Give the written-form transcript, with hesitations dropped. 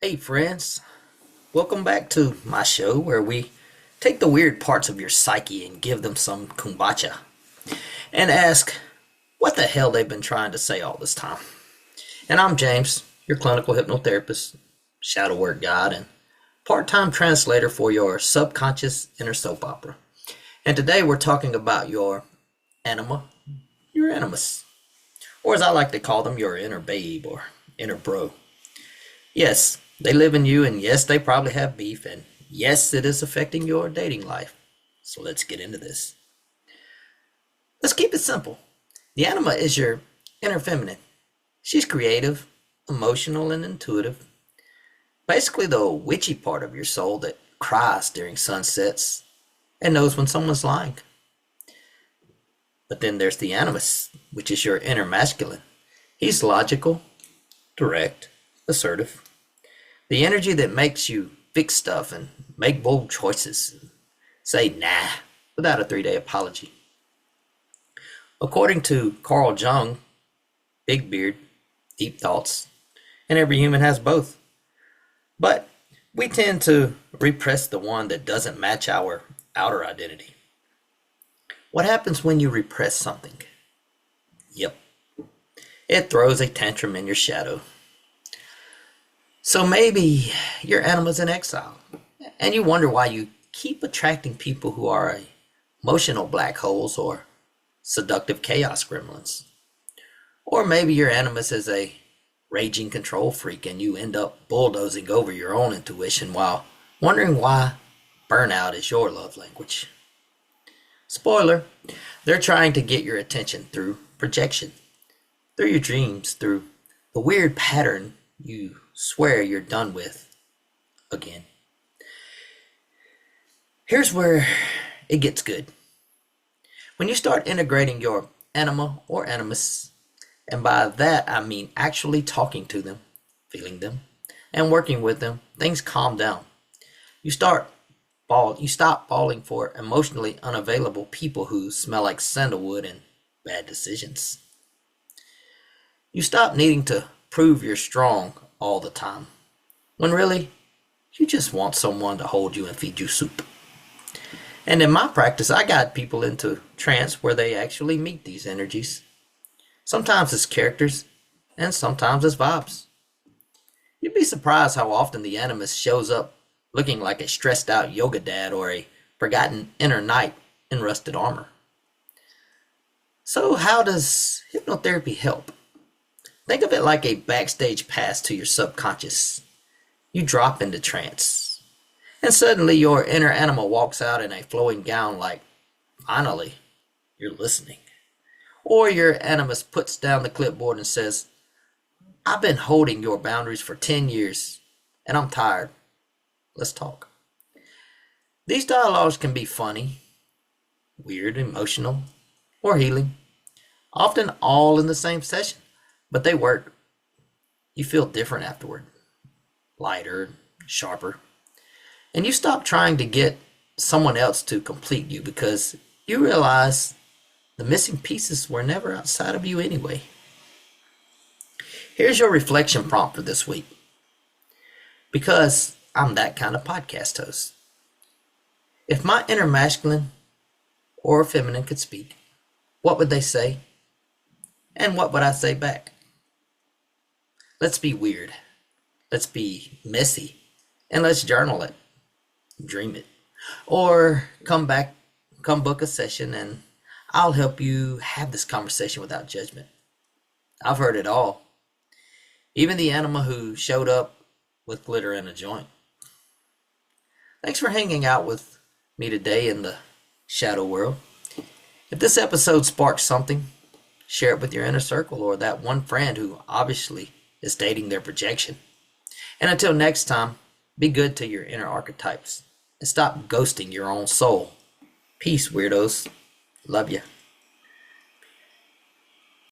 Hey, friends, welcome back to my show where we take the weird parts of your psyche and give them some kombucha and ask what the hell they've been trying to say all this time. And I'm James, your clinical hypnotherapist, shadow work guide, and part time translator for your subconscious inner soap opera. And today we're talking about your anima, your animus, or as I like to call them, your inner babe or inner bro. Yes, they live in you, and yes, they probably have beef, and yes, it is affecting your dating life. So let's get into this. Let's keep it simple. The anima is your inner feminine. She's creative, emotional, and intuitive. Basically, the witchy part of your soul that cries during sunsets and knows when someone's lying. But then there's the animus, which is your inner masculine. He's logical, direct, assertive. The energy that makes you fix stuff and make bold choices. Say nah without a 3-day apology. According to Carl Jung, big beard, deep thoughts, and every human has both. But we tend to repress the one that doesn't match our outer identity. What happens when you repress something? Yep, it throws a tantrum in your shadow. So maybe your anima's in exile, and you wonder why you keep attracting people who are emotional black holes or seductive chaos gremlins. Or maybe your animus is a raging control freak and you end up bulldozing over your own intuition while wondering why burnout is your love language. Spoiler, they're trying to get your attention through projection, through your dreams, through the weird pattern you swear you're done with again. Here's where it gets good. When you start integrating your anima or animus, and by that I mean actually talking to them, feeling them, and working with them, things calm down. You stop falling for emotionally unavailable people who smell like sandalwood and bad decisions. You stop needing to prove you're strong all the time, when really, you just want someone to hold you and feed you soup. And in my practice, I guide people into trance where they actually meet these energies. Sometimes as characters, and sometimes as vibes. You'd be surprised how often the animus shows up looking like a stressed out yoga dad or a forgotten inner knight in rusted armor. So how does hypnotherapy help? Think of it like a backstage pass to your subconscious. You drop into trance, and suddenly your inner animal walks out in a flowing gown like, finally, you're listening. Or your animus puts down the clipboard and says, I've been holding your boundaries for 10 years, and I'm tired. Let's talk. These dialogues can be funny, weird, emotional, or healing, often all in the same session. But they work. You feel different afterward. Lighter, sharper. And you stop trying to get someone else to complete you because you realize the missing pieces were never outside of you anyway. Here's your reflection prompt for this week. Because I'm that kind of podcast host. If my inner masculine or feminine could speak, what would they say? And what would I say back? Let's be weird. Let's be messy. And let's journal it. Dream it. Or come book a session and I'll help you have this conversation without judgment. I've heard it all. Even the anima who showed up with glitter in a joint. Thanks for hanging out with me today in the shadow world. If this episode sparks something, share it with your inner circle or that one friend who obviously is dating their projection. And until next time, be good to your inner archetypes and stop ghosting your own soul. Peace, weirdos. Love ya.